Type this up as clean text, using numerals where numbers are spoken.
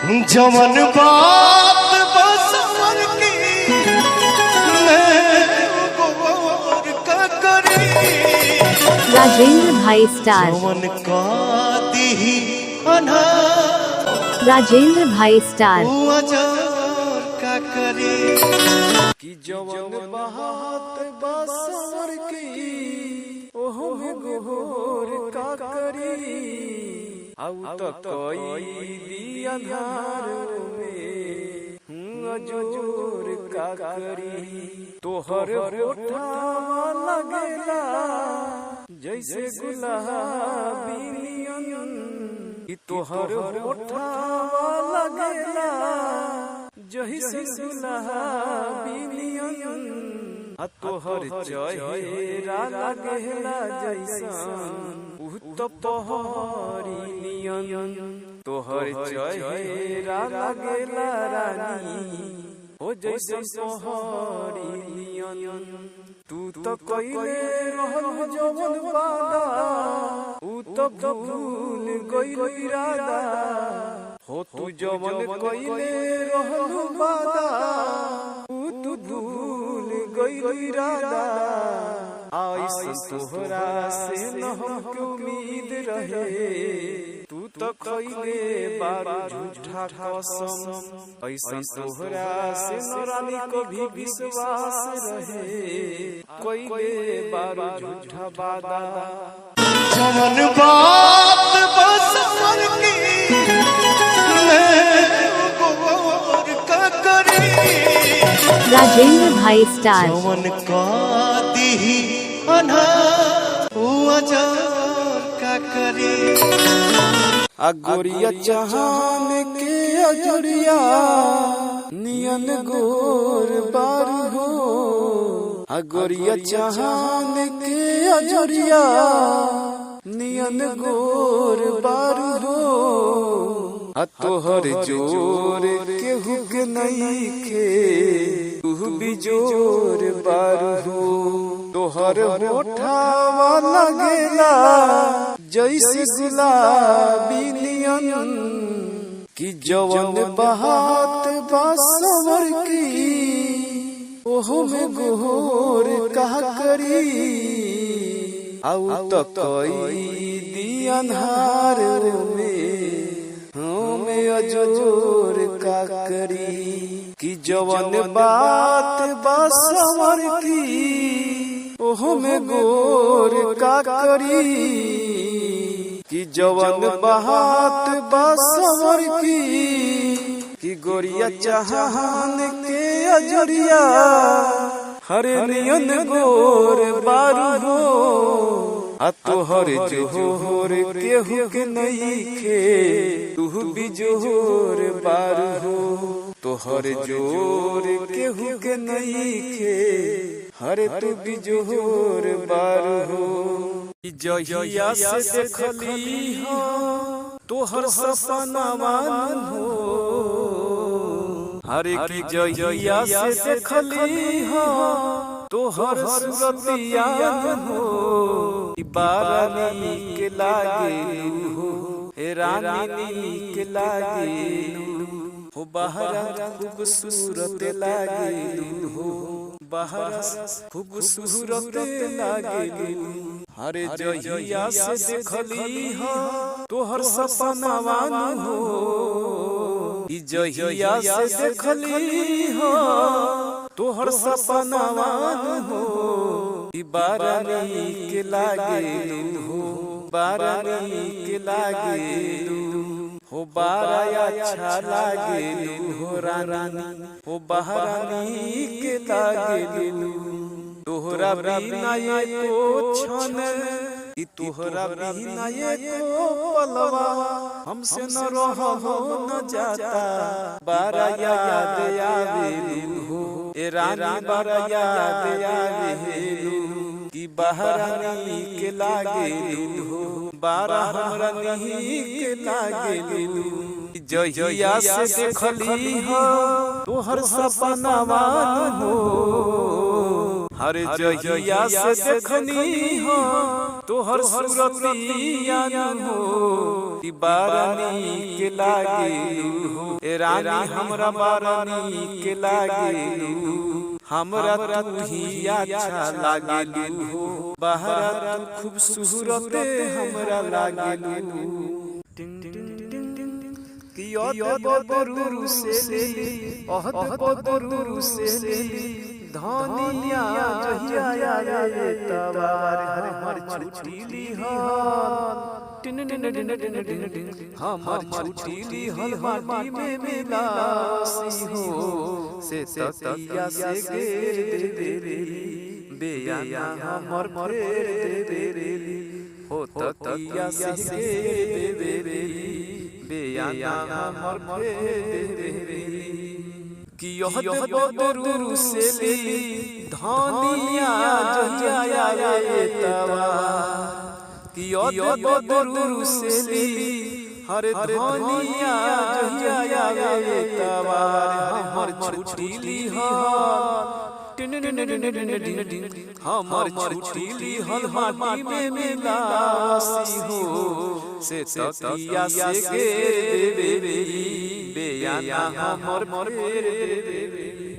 जवन बात बसवर की मैं गौर का करी। राजेंद्र भाई स्टार। जवन का दी अनहार राजेंद्र भाई स्टार। अजर का करी। कि जवन बात बसवर की ओह में गोर का करी। आउ तो कोई दी अंधार में अजोर का करी। तोहर होठवा लगेला जैसे गुलाबी नियन। कि तोहर होठवा लगेला जैसे गुलाबी नियन। तोहर चेहरा लगेला जैसन पहरी नियन। तोहर चेहरा लगेला रानी हो जैसे पहरी नियन। तू तो कइले रहल जवन वादा ऊ तो भूल गइल इरादा। हो तू जवन कइले रहल वादा ऊ तू भूल गइल इरादा। ऐसा तोहरा से न हमके उम्मीद रहे। तू तो कइले बारू झूठा कसम। ऐसा तोहरा से न रानी को भी विश्वास रहे। कइले बारू झूठा वादा। जवन बात बसवर की मैं गौर का करी। राजेंद्र भाई स्टार। जवन का दी अनहार अजर का करी। अगोरिया चाहन के अजरिया नियन गोर बार हो। अगोरिया चाहन के अजरिया नियन गोर बार हो। तोहर जोर केहू के नहीं खे तू भी जोर बार हो। तोहर होठवा लगेला जैसे गुलाबी नियन। कि जवन बात बसवर की ओह में गोर का करी। आउ तो कोई दी अन्हार में अजोर का करी। कि जवन बात बसवर की ओह में गोर का करी। कि जवन बात बसवर की गोरिया चाहन के अजरिया हरे नियन गोर बारू हो। तोहर जोहर केहू के नहीं खे तू भी जोहर बारू हो। तोहर जोर केहू के नहीं खे हरे तू भी जोहर बारू हो। जहिया से देखली हो तोहर सपनावा हो। हरे की जहिया से देखली हो तोहर सूरतिया हो। बारानी के लागे हो हे रानी के लागे हो। बहरा खूबसूरत लागे हो बहरा खूबसूरत लागे। हरे जहिया से देखली हो तोहर सपनावा हो। जहिया से देखली हो तोहर सपनावा हो। बारानी के लागे हो बारानी के लागे हो। बारा अच्छा लागे हो रानी हो बहरानी के लागे। तोहरा बिना एको क्षण कि तोहरा बिना एको पलवा हमसे न रहो न जाता। बारा याद आवे हो ए रानी बारा याद आवे कि बहरानी के लागे हो बारा हमरा नहीं के लागे। जहिया से देखली हो तोहर सपनावा हो। हरे जहिया से देखनी हो तोहर सूरतिया हो। बारानी के लागे हो ए रानी हमरा बारानी के लागेलू हमरा तू ही अच्छा लागेलू हो बहरा तू खूबसूरत हमरा लागेलू कियो बदरू से लेली ओहद बदरू से लेली धनिया जहिया आए तवार हमर छुटीली हल tin tin tin tin tin tin हमर छुटीली हल माटी में मिलासी हो से ततिया से घेर दे रे बेया हमर फेर दे रे हो ततिया से घेर दे रे बेया हमर फेर दे रे कियो बदरू से लेली धनिया जहिया आए तवा कियो बदरू से लेली हर धनिया जहिया आए तवा हमर छुटीली हल tin tin tin tin tin हमर छुटीली हल माटी में मिलासी हो से ततिया से घेर दे रे बेया हमर फेर दे रे